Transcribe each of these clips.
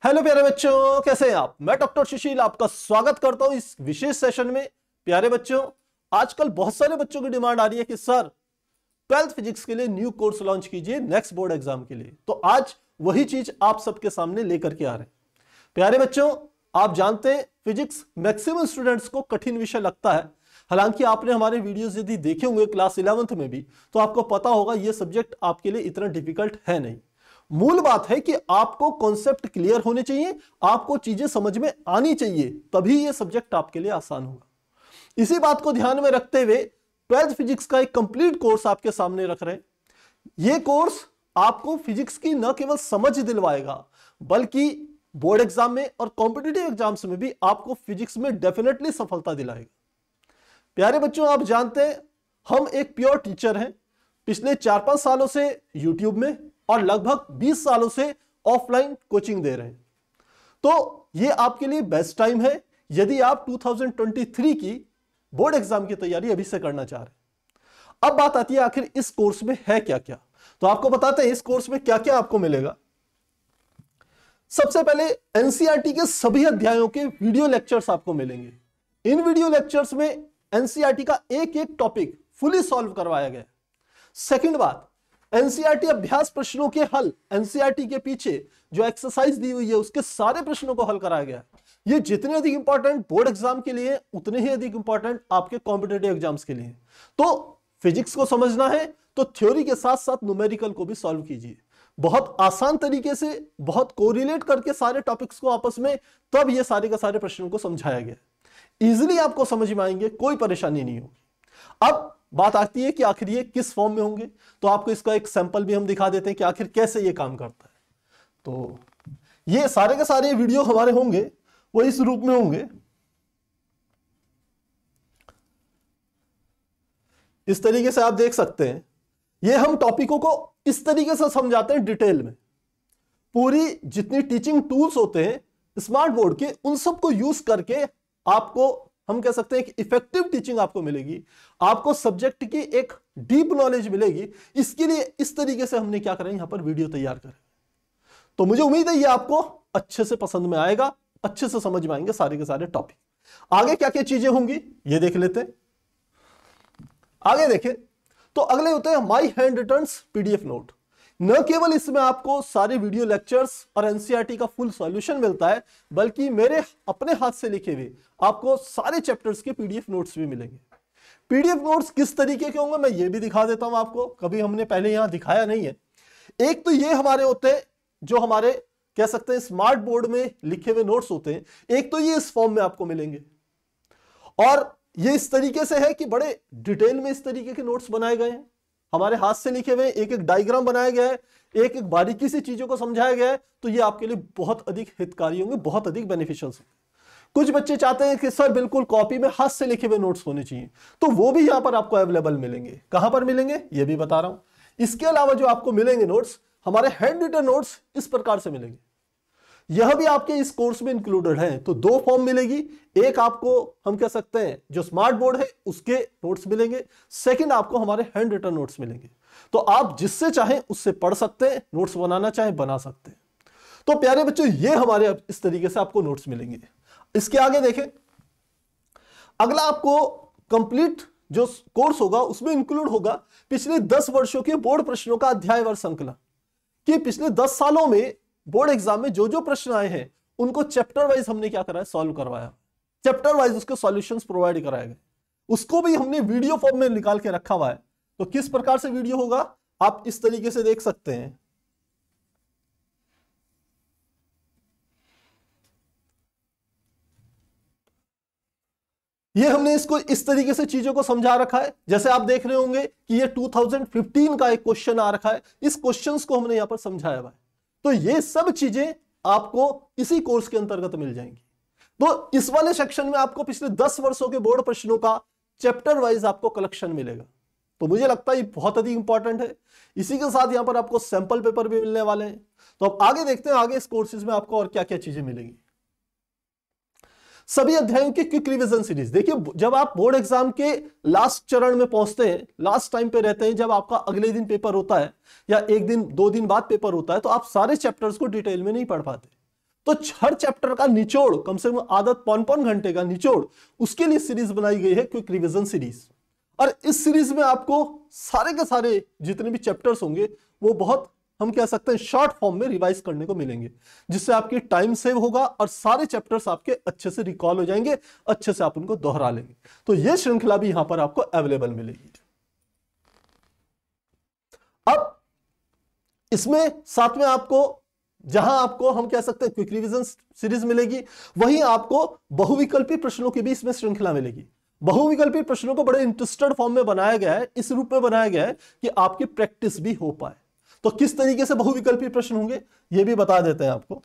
Hello प्यारे बच्चों, कैसे हैं आप। मैं डॉक्टर सुशील आपका स्वागत करता हूं इस विशेष सेशन में। प्यारे बच्चों, आजकल बहुत सारे बच्चों की डिमांड आ रही है कि सर 12th फिजिक्स के लिए न्यू कोर्स लॉन्च कीजिए नेक्स्ट बोर्ड एग्जाम के लिए। तो आज वही चीज आप सबके सामने लेकर के आ रहे हैं। प्यारे बच्चों, आप जानते हैं फिजिक्स मैक्सिमम स्टूडेंट्स को कठिन विषय लगता है। हालांकि आपने हमारे वीडियोस यदि देखे होंगे क्लास 11th में भी, तो आपको पता होगा यह सब्जेक्ट आपके लिए इतना डिफिकल्ट है नहीं। मूल बात है कि आपको कॉन्सेप्ट क्लियर होने चाहिए, आपको चीजें समझ में आनी चाहिए, तभी यह सब्जेक्ट आपके लिए आसान होगा। इसी बात को ध्यान में रखते हुए 12th फिजिक्स का एक कंप्लीट कोर्स आपके सामने रख रहे हैं। यह कोर्स आपको फिजिक्स की न केवल समझ दिलवाएगा, बल्कि बोर्ड एग्जाम में और कॉम्पिटिटिव एग्जाम्स में भी आपको फिजिक्स में डेफिनेटली सफलता दिलाएगा। प्यारे बच्चों, आप जानते हैं हम एक प्योर टीचर हैं। पिछले 4-5 सालों से यूट्यूब में और लगभग 20 सालों से ऑफलाइन कोचिंग दे रहे हैं। तो ये आपके लिए बेस्ट टाइम है यदि आप 2023 की बोर्ड एग्जाम की तैयारी अभी से करना चाह रहे हैं। अब बात आती है आखिर इस कोर्स में है क्या क्या। तो आपको बताते हैं इस कोर्स में क्या क्या आपको मिलेगा। सबसे पहले एनसीईआरटी के सभी अध्यायों के वीडियो लेक्चर्स आपको मिलेंगे। इन वीडियो लेक्चर्स में एनसीईआरटी का एक एक टॉपिक फुली सॉल्व करवाया गया। सेकंड बात, एनसीईआरटी अभ्यास प्रश्नों के हल, एनसीईआरटी के पीछे जो एक्सरसाइज दी हुई है उसके सारे प्रश्नों को हल कराया गया। ये जितने अधिक इंपॉर्टेंट बोर्ड एग्जाम के लिए उतने ही अधिक इंपॉर्टेंट आपके कॉम्पिटिटिव एग्जाम्स के लिए। तो फिजिक्स को समझना है तो थ्योरी के साथ साथ न्यूमेरिकल को भी सॉल्व कीजिए, बहुत आसान तरीके से, बहुत कोरिलेट करके सारे टॉपिक्स को आपस में, तब ये सारे के सारे प्रश्नों को समझाया गया। इजिली आपको समझ में आएंगे, कोई परेशानी नहीं होगी। अब बात आती है कि आखिर ये किस फॉर्म में होंगे। तो आपको इसका एक सैंपल भी हम दिखा देते हैं कि आखिर कैसे ये काम करता है। तो ये सारे के सारे वीडियो हमारे होंगे वो इस रूप में होंगे। इस तरीके से आप देख सकते हैं। ये हम टॉपिकों को इस तरीके से समझाते हैं डिटेल में। पूरी जितनी टीचिंग टूल्स होते हैं स्मार्ट बोर्ड के, उन सबको यूज करके आपको हम कह सकते हैं कि इफेक्टिव टीचिंग आपको मिलेगी, आपको सब्जेक्ट की एक डीप नॉलेज मिलेगी। इसके लिए इस तरीके से हमने क्या करें, यहां पर वीडियो तैयार करें। तो मुझे उम्मीद है ये आपको अच्छे से पसंद में आएगा, अच्छे से समझ में आएंगे सारे के सारे टॉपिक। आगे क्या क्या चीजें होंगी ये देख लेते हैं। आगे देखें तो अगले होते हैं my hand returns PDF note. न केवल इसमें आपको सारे वीडियो लेक्चर्स और एनसीईआरटी का फुल सॉल्यूशन मिलता है, बल्कि मेरे अपने हाथ से लिखे हुए आपको सारे चैप्टर्स के पीडीएफ नोट्स भी मिलेंगे। पीडीएफ नोट्स किस तरीके के होंगे मैं ये भी दिखा देता हूं आपको, कभी हमने पहले यहां दिखाया नहीं है। एक तो ये हमारे होते हैं जो हमारे कह सकते हैं स्मार्ट बोर्ड में लिखे हुए नोट्स होते हैं। एक तो ये इस फॉर्म में आपको मिलेंगे, और ये इस तरीके से है कि बड़े डिटेल में इस तरीके के नोट्स बनाए गए हैं, हमारे हाथ से लिखे हुए, एक एक डायग्राम बनाया गया है, एक एक बारीकी से चीजों को समझाया गया है। तो ये आपके लिए बहुत अधिक हितकारी होंगे, बहुत अधिक बेनिफिशियल होंगे। कुछ बच्चे चाहते हैं कि सर बिल्कुल कॉपी में हाथ से लिखे हुए नोट्स होने चाहिए, तो वो भी यहां पर आपको अवेलेबल मिलेंगे। कहां पर मिलेंगे ये भी बता रहा हूं। इसके अलावा जो आपको मिलेंगे नोट्स, हमारे हैंड रिटन नोट्स इस प्रकार से मिलेंगे। यह भी आपके इस कोर्स में इंक्लूडेड है। तो दो फॉर्म मिलेगी, एक आपको हम कह सकते हैं जो स्मार्ट बोर्ड है उसके नोट्स मिलेंगे, सेकंड आपको हमारे हैंड रिटन नोट्स मिलेंगे। तो आप जिससे चाहें उससे पढ़ सकते हैं, नोट्स बनाना चाहें बना सकते हैं। तो प्यारे बच्चों, ये हमारे इस तरीके से आपको नोट्स मिलेंगे। इसके आगे देखें, अगला आपको कंप्लीट जो कोर्स होगा उसमें इंक्लूड होगा पिछले 10 वर्षों के बोर्ड प्रश्नों का अध्यायवार संकलन। कि पिछले 10 सालों में बोर्ड एग्जाम में जो जो प्रश्न आए हैं उनको चैप्टर वाइज हमने क्या कराया, सॉल्व करवाया। चैप्टर वाइज उसके सॉल्यूशंस प्रोवाइड कराए गए, उसको भी हमने वीडियो फॉर्म में निकाल के रखा हुआ है। तो किस प्रकार से वीडियो होगा आप इस तरीके से देख सकते हैं। ये हमने इसको इस तरीके से चीजों को समझा रखा है। जैसे आप देख रहे होंगे कि ये 2015 का एक क्वेश्चन आ रखा है, इस क्वेश्चंस को हमने यहां पर समझाया हुआ है। तो ये सब चीजें आपको इसी कोर्स के अंतर्गत मिल जाएंगी। तो इस वाले सेक्शन में आपको पिछले 10 वर्षों के बोर्ड प्रश्नों का चैप्टर वाइज आपको कलेक्शन मिलेगा। तो मुझे लगता है ये बहुत अधिक इंपॉर्टेंट है। इसी के साथ यहां पर आपको सैंपल पेपर भी मिलने वाले हैं। तो अब आगे देखते हैं आगे इस कोर्सेज में आपको और क्या क्या चीजें मिलेंगी। सभी अध्यायों की क्विक रिवीजन सीरीज। देखिए, जब आप बोर्ड एग्जाम के लास्ट चरण में पहुंचते हैं, लास्ट टाइम पे रहते हैं, जब आपका अगले दिन पेपर होता है या एक दिन 2 दिन बाद पेपर होता है, तो आप सारे चैप्टर्स को डिटेल में नहीं पढ़ पाते। तो हर चैप्टर का निचोड़ कम से कम आधा पौन घंटे का निचोड़, उसके लिए सीरीज बनाई गई है क्विक रिवीजन सीरीज। और इस सीरीज में आपको सारे के सारे जितने भी चैप्टर्स होंगे वो बहुत, हम कह सकते हैं, शॉर्ट फॉर्म में रिवाइज करने को मिलेंगे, जिससे आपकी टाइम सेव होगा और सारे चैप्टर्स आपके अच्छे से रिकॉल हो जाएंगे, अच्छे से आप उनको दोहरा लेंगे। तो यह श्रृंखला भी यहां पर आपको अवेलेबल मिलेगी। अब इसमें साथ में आपको, जहां आपको हम कह सकते हैं क्विक रिवीजन सीरीज मिलेगी, वहीं आपको बहुविकल्पी प्रश्नों की भी इसमें श्रृंखला मिलेगी। बहुविकल्पी प्रश्नों को बड़े इंटरेस्टेड फॉर्म में बनाया गया है, इस रूप में बनाया गया है कि आपकी प्रैक्टिस भी हो पाए। तो किस तरीके से बहुविकल्पी प्रश्न होंगे यह भी बता देते हैं आपको।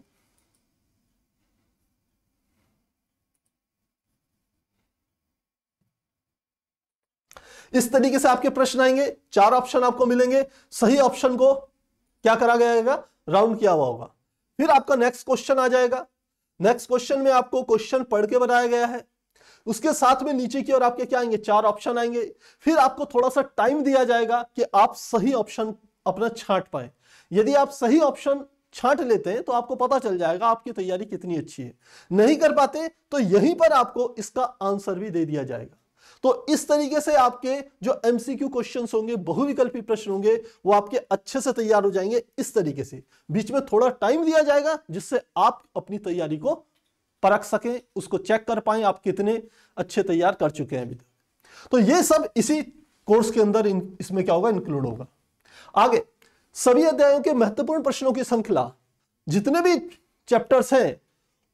इस तरीके से आपके प्रश्न आएंगे, 4 ऑप्शन आपको मिलेंगे, सही ऑप्शन को क्या करा जाएगा, राउंड किया हुआ होगा। फिर आपका नेक्स्ट क्वेश्चन आ जाएगा, नेक्स्ट क्वेश्चन में आपको क्वेश्चन पढ़ के बनाया गया है, उसके साथ में नीचे की ओर आपके क्या आएंगे, 4 ऑप्शन आएंगे। फिर आपको थोड़ा सा टाइम दिया जाएगा कि आप सही ऑप्शन अपना छांट पाए। यदि आप सही ऑप्शन छांट लेते हैं तो आपको पता चल जाएगा आपकी तैयारी कितनी अच्छी है। नहीं कर पाते तो यहीं पर आपको इसका आंसर भी दे दिया जाएगा। तो इस तरीके से आपके जो एमसीक्यू क्वेश्चंस होंगे, बहुविकल्पी प्रश्न होंगे, वो आपके अच्छे से तैयार हो जाएंगे। इस तरीके से बीच में थोड़ा टाइम दिया जाएगा जिससे आप अपनी तैयारी को परख सकें, उसको चेक कर पाएं आप कितने अच्छे तैयार कर चुके हैं अभी तक। तो ये सब इसी कोर्स के अंदर इसमें क्या होगा, इंक्लूड होगा। आगे सभी अध्यायों के महत्वपूर्ण प्रश्नों की श्रृंखला, जितने भी चैप्टर्स हैं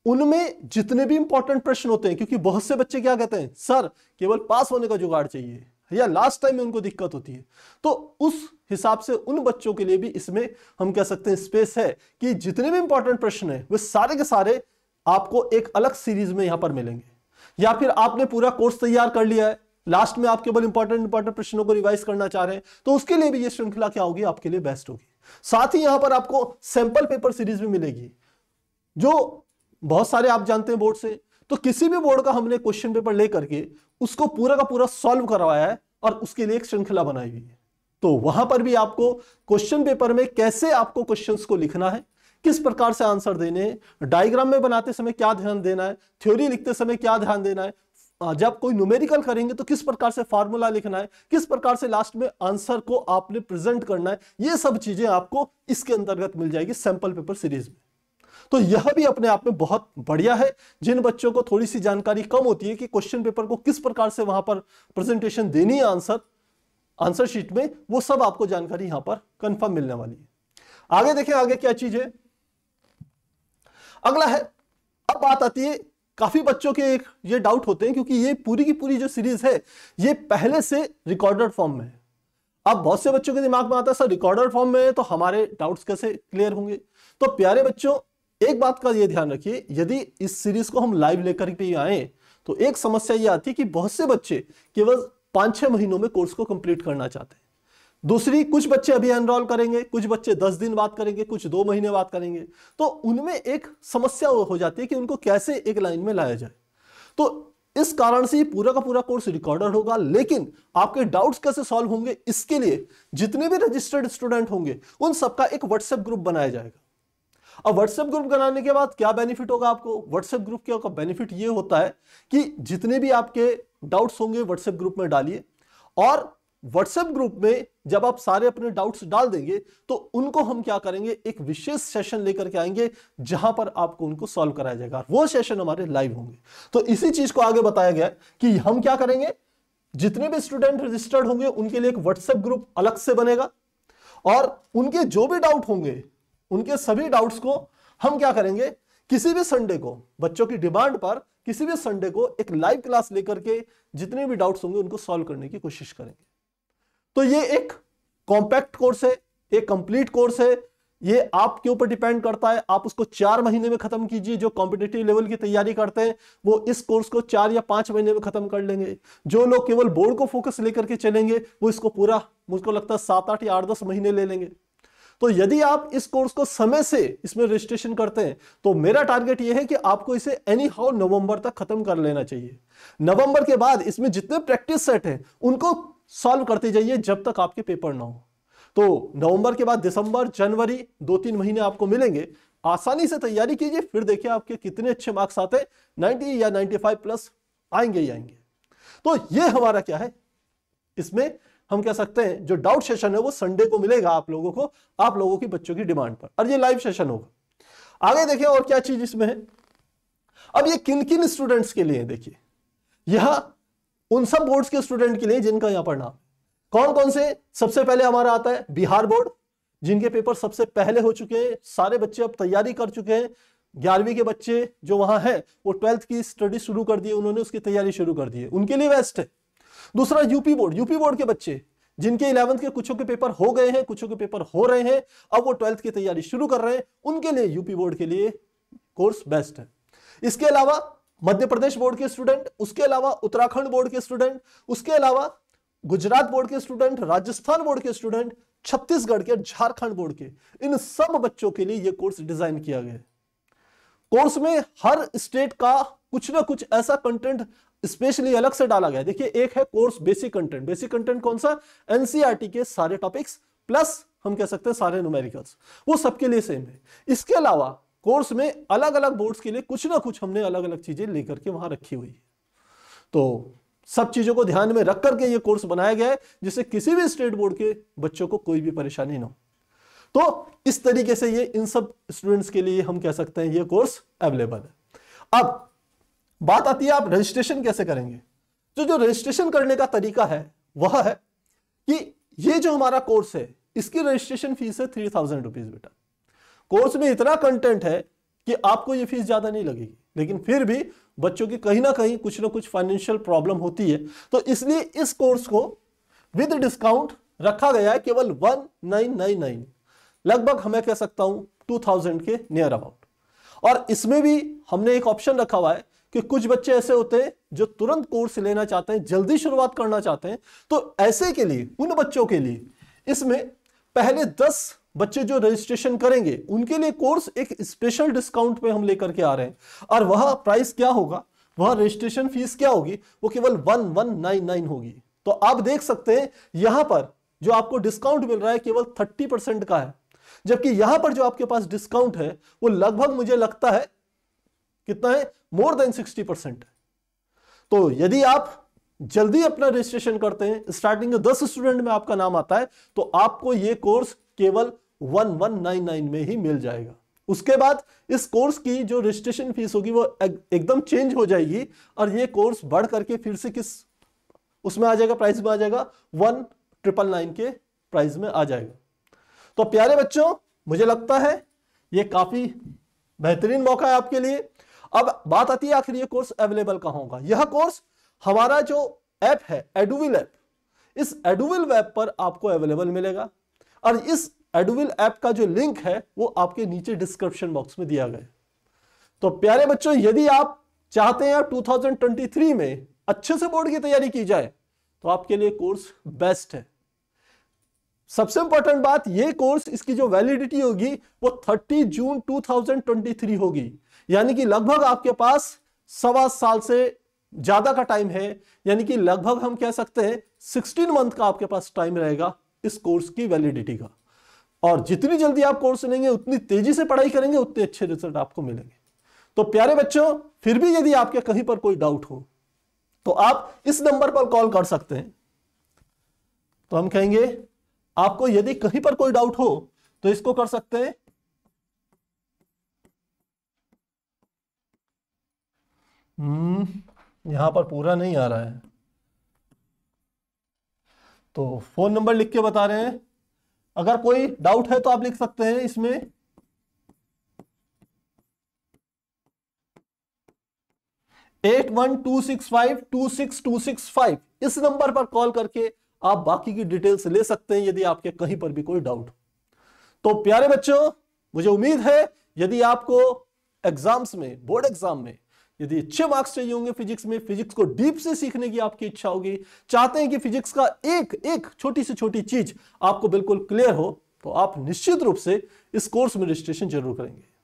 उनमें जितने भी इंपॉर्टेंट प्रश्न होते हैं, क्योंकि बहुत से बच्चे क्या कहते हैं, सर केवल पास होने का जुगाड़ चाहिए, या लास्ट टाइम में उनको दिक्कत होती है। तो उस हिसाब से उन बच्चों के लिए भी इसमें हम कह सकते हैं स्पेस है कि जितने भी इंपॉर्टेंट प्रश्न है वे सारे के सारे आपको एक अलग सीरीज में यहां पर मिलेंगे। या फिर आपने पूरा कोर्स तैयार कर लिया है, लास्ट में आप केवल इंपॉर्टेंट प्रश्नों को रिवाइज करना चाह रहे हैं, तो उसके लिए भी ये श्रृंखला क्या होगी, आपके लिए बेस्ट होगी। साथ ही यहां पर आपको सैंपल पेपर सीरीज भी मिलेगी, जो बहुत सारे आप जानते हैं बोर्ड से। तो किसी भी बोर्ड का हमने क्वेश्चन पेपर लेकर के उसको पूरा का पूरा सॉल्व करवाया है और उसके लिए एक श्रृंखला बनाई हुई है। तो वहां पर भी आपको क्वेश्चन पेपर में कैसे आपको क्वेश्चंस को लिखना है, किस प्रकार से आंसर देने हैं, डायग्राम में बनाते समय क्या ध्यान देना है, थ्योरी लिखते समय क्या ध्यान देना है, जब कोई न्यूमेरिकल करेंगे तो किस प्रकार से फार्मूला लिखना है, किस प्रकार से लास्ट में आंसर को आपने प्रेजेंट करना है, ये सब चीजें आपको इसके अंतर्गत मिल जाएगी सैंपल पेपर सीरीज में। तो यह भी अपने आप में बहुत बढ़िया है। जिन बच्चों को थोड़ी सी जानकारी कम होती है कि क्वेश्चन पेपर को किस प्रकार से वहां पर प्रेजेंटेशन देनी है आंसर शीट में, वो सब आपको जानकारी यहां पर कंफर्म मिलने वाली है। आगे देखें, आगे क्या चीज है, अगला है, अब बात आती है, काफी बच्चों के एक ये डाउट होते हैं, क्योंकि ये पूरी की पूरी जो सीरीज है ये पहले से रिकॉर्डेड फॉर्म में है। अब बहुत से बच्चों के दिमाग में आता है, सर रिकॉर्डेड फॉर्म में है तो हमारे डाउट्स कैसे क्लियर होंगे। तो प्यारे बच्चों, एक बात का ये ध्यान रखिए, यदि इस सीरीज को हम लाइव लेकर के आए तो एक समस्या ये आती है कि बहुत से बच्चे केवल 5-6 महीनों में कोर्स को कंप्लीट करना चाहते हैं। दूसरी, कुछ बच्चे अभी एनरोल करेंगे, कुछ बच्चे 10 दिन बाद करेंगे, कुछ 2 महीने बाद करेंगे। तो उनमें एक समस्या हो जाती है कि उनको कैसे एक लाइन में लाया जाए। तो इस कारण से पूरा का पूरा कोर्स रिकॉर्डेड होगा, लेकिन आपके डाउट्स कैसे सॉल्व होंगे इसके लिए जितने भी रजिस्टर्ड स्टूडेंट होंगे उन सबका एक व्हाट्सएप ग्रुप बनाया जाएगा। अब व्हाट्सएप ग्रुप बनाने के बाद क्या बेनिफिट होगा आपको, व्हाट्सएप ग्रुप का बेनिफिट ये होता है कि जितने भी आपके डाउट्स होंगे व्हाट्सएप ग्रुप में डालिए, और व्हाट्सएप ग्रुप में जब आप सारे अपने डाउट्स डाल देंगे तो उनको हम क्या करेंगे, एक विशेष सेशन लेकर के आएंगे जहां पर आपको उनको सॉल्व कराया जाएगा। वो सेशन हमारे लाइव होंगे। तो इसी चीज को आगे बताया गया कि हम क्या करेंगे, जितने भी स्टूडेंट रजिस्टर्ड होंगे उनके लिए एक व्हाट्सएप ग्रुप अलग से बनेगा, और उनके जो भी डाउट होंगे उनके सभी डाउट्स को हम क्या करेंगे, किसी भी संडे को बच्चों की डिमांड पर किसी भी संडे को एक लाइव क्लास लेकर के जितने भी डाउट्स होंगे उनको सॉल्व करने की कोशिश करेंगे। तो ये एक कॉम्पैक्ट कोर्स है, एक कंप्लीट कोर्स है, ये आपके ऊपर डिपेंड करता है। आप उसको 4 महीने में खत्म कीजिए। जो कॉम्पिटिटिव लेवल की तैयारी करते हैं वो इस कोर्स को 4 या 5 महीने में खत्म कर लेंगे। जो लोग केवल बोर्ड को फोकस लेकर के चलेंगे वो इसको पूरा, मुझको लगता है 7-8 या 8-10 महीने ले लेंगे। तो यदि आप इस कोर्स को समय से इसमें रजिस्ट्रेशन करते हैं तो मेरा टारगेट यह है कि आपको इसे एनी हाउ नवंबर तक खत्म कर लेना चाहिए। नवंबर के बाद इसमें जितने प्रैक्टिस सेट हैं उनको सॉल्व करते जाइए जब तक आपके पेपर ना हो। तो नवंबर के बाद दिसंबर, जनवरी 2-3 महीने आपको मिलेंगे। आसानी से तैयारी कीजिए, फिर देखिए आपके कितने अच्छे मार्क्स आते हैं, 90 या 95 प्लस आएंगे ही आएंगे। तो ये हमारा क्या है, इसमें हम कह सकते हैं जो डाउट सेशन है वो संडे को मिलेगा आप लोगों को, आप लोगों की बच्चों की डिमांड पर, और ये लाइव सेशन होगा। आगे देखिए और क्या चीज इसमें है। अब ये किन किन स्टूडेंट्स के लिए, देखिए यह उन सब बोर्ड्स के स्टूडेंट के लिए जिनका यहां पर नाम, कौन कौन से, सबसे पहले हमारा आता है बिहार बोर्ड, जिनके पेपर सबसे पहले हो चुके हैं, सारे बच्चे अब तैयारी कर चुके हैं। 11वीं के बच्चे जो वहां हैं वो 12th की स्टडी शुरू कर दी है, उन्होंने उसकी तैयारी शुरू कर दी है, उनके लिए बेस्ट है। दूसरा यूपी बोर्ड के बच्चे जिनके 11th के कुछों के पेपर हो गए हैं, कुछों के पेपर हो रहे हैं, अब वो 12th की तैयारी शुरू कर रहे हैं, उनके लिए यूपी बोर्ड के लिए कोर्स बेस्ट है। इसके अलावा मध्य प्रदेश बोर्ड के स्टूडेंट, उसके अलावा उत्तराखंड बोर्ड के स्टूडेंट, उसके अलावा गुजरात बोर्ड के स्टूडेंट, राजस्थान बोर्ड के स्टूडेंट, छत्तीसगढ़ के, झारखंड बोर्ड के, इन सब बच्चों के लिए यह कोर्स डिजाइन किया गया है। कोर्स में हर स्टेट का कुछ ना कुछ ऐसा कंटेंट स्पेशली अलग से डाला गया है। देखिए एक है course basic content, basic content कौन सा, एनसीईआरटी के सारे टॉपिक्स प्लस हम कह सकते हैं सारे न्यूमेरिकल्स, वो सबके लिए सेम है। इसके अलावा कोर्स में अलग अलग बोर्ड्स के लिए कुछ ना कुछ हमने अलग अलग चीजें लेकर के वहां रखी हुई है। तो सब चीजों को ध्यान में रख करके ये कोर्स बनाया गया है जिससे किसी भी स्टेट बोर्ड के बच्चों को कोई भी परेशानी ना हो। तो इस तरीके से ये इन सब स्टूडेंट्स के लिए हम कह सकते हैं ये कोर्स अवेलेबल है। अब बात आती है आप रजिस्ट्रेशन कैसे करेंगे। तो जो रजिस्ट्रेशन करने का तरीका है वह है कि ये जो हमारा कोर्स है इसकी रजिस्ट्रेशन फीस है 3000 रुपीज। बेटा कोर्स में इतना कंटेंट है कि आपको ये फीस ज्यादा नहीं लगेगी, लेकिन फिर भी बच्चों की कहीं ना कहीं कुछ ना कुछ फाइनेंशियल प्रॉब्लम होती है, तो इसलिए इस कोर्स को विद डिस्काउंट रखा गया है केवल 1999, लगभग हमें कह सकता हूं 2000 के नियर अबाउट। और इसमें भी हमने एक ऑप्शन रखा हुआ है कि कुछ बच्चे ऐसे होते हैं जो तुरंत कोर्स लेना चाहते हैं, जल्दी शुरुआत करना चाहते हैं, तो ऐसे के लिए, उन बच्चों के लिए इसमें पहले 10 बच्चे जो रजिस्ट्रेशन करेंगे उनके लिए कोर्स एक स्पेशल डिस्काउंट पे हम लेकर के आ रहे हैं। और वह प्राइस क्या होगा, वह रजिस्ट्रेशन फीस क्या होगी, वो केवल 1199 होगी। तो आप देख सकते हैं यहां पर जो आपको डिस्काउंट मिल रहा है केवल 30% का है, जबकि यहां पर जो आपके पास डिस्काउंट है वो लगभग मुझे लगता है कितना है, मोर देन 60% है। तो यदि आप जल्दी अपना रजिस्ट्रेशन करते हैं, स्टार्टिंग में 10 स्टूडेंट में आपका नाम आता है, तो आपको यह कोर्स केवल 1199 में ही मिल जाएगा। उसके बाद इस कोर्स की जो रजिस्ट्रेशन फीस होगी वो एकदम चेंज हो जाएगी और ये कोर्स बढ़ करके फिर से किस उसमें आ जाएगा, प्राइस में आ जाएगा 1999 के प्राइस में आ जाएगा। तो प्यारे बच्चों मुझे लगता है ये काफी बेहतरीन मौका है आपके लिए। अब बात आती है आखिर ये कोर्स अवेलेबल कहां होगा। यह कोर्स हमारा जो ऐप है एडुविल ऐप, इस एडुविल ऐप पर आपको अवेलेबल मिलेगा और इस एडुविल ऐप का जो लिंक है वो आपके नीचे डिस्क्रिप्शन बॉक्स में दिया गया है। तो प्यारे बच्चों यदि आप चाहते हैं 2023 में अच्छे से बोर्ड की तैयारी की जाए तो आपके लिए कोर्स बेस्ट है। सबसे इंपॉर्टेंट बात, ये कोर्स इसकी जो वैलिडिटी होगी वो 30 जून 2023 होगी, यानी कि लगभग आपके पास 1.25 साल से ज्यादा का टाइम है, यानी कि लगभग हम कह सकते हैं 16 मंथ का आपके पास टाइम रहेगा इस कोर्स की वैलिडिटी का। और जितनी जल्दी आप कोर्स लेंगे, उतनी तेजी से पढ़ाई करेंगे, उतने अच्छे रिजल्ट आपको मिलेंगे। तो प्यारे बच्चों फिर भी यदि आपके कहीं पर कोई डाउट हो तो आप इस नंबर पर कॉल कर सकते हैं। तो हम कहेंगे आपको यदि कहीं पर कोई डाउट हो तो इसको कर सकते हैं यहां पर पूरा नहीं आ रहा है तो फोन नंबर लिख के बता रहे हैं। अगर कोई डाउट है तो आप लिख सकते हैं इसमें 8126526265। इस नंबर पर कॉल करके आप बाकी की डिटेल्स ले सकते हैं यदि आपके कहीं पर भी कोई डाउट। तो प्यारे बच्चों मुझे उम्मीद है यदि आपको एग्जाम्स में, बोर्ड एग्जाम में यदि अच्छे मार्क्स चाहिए होंगे फिजिक्स में, फिजिक्स को डीप से सीखने की आपकी इच्छा होगी, चाहते हैं कि फिजिक्स का एक छोटी से छोटी चीज आपको बिल्कुल क्लियर हो, तो आप निश्चित रूप से इस कोर्स में रजिस्ट्रेशन जरूर करेंगे।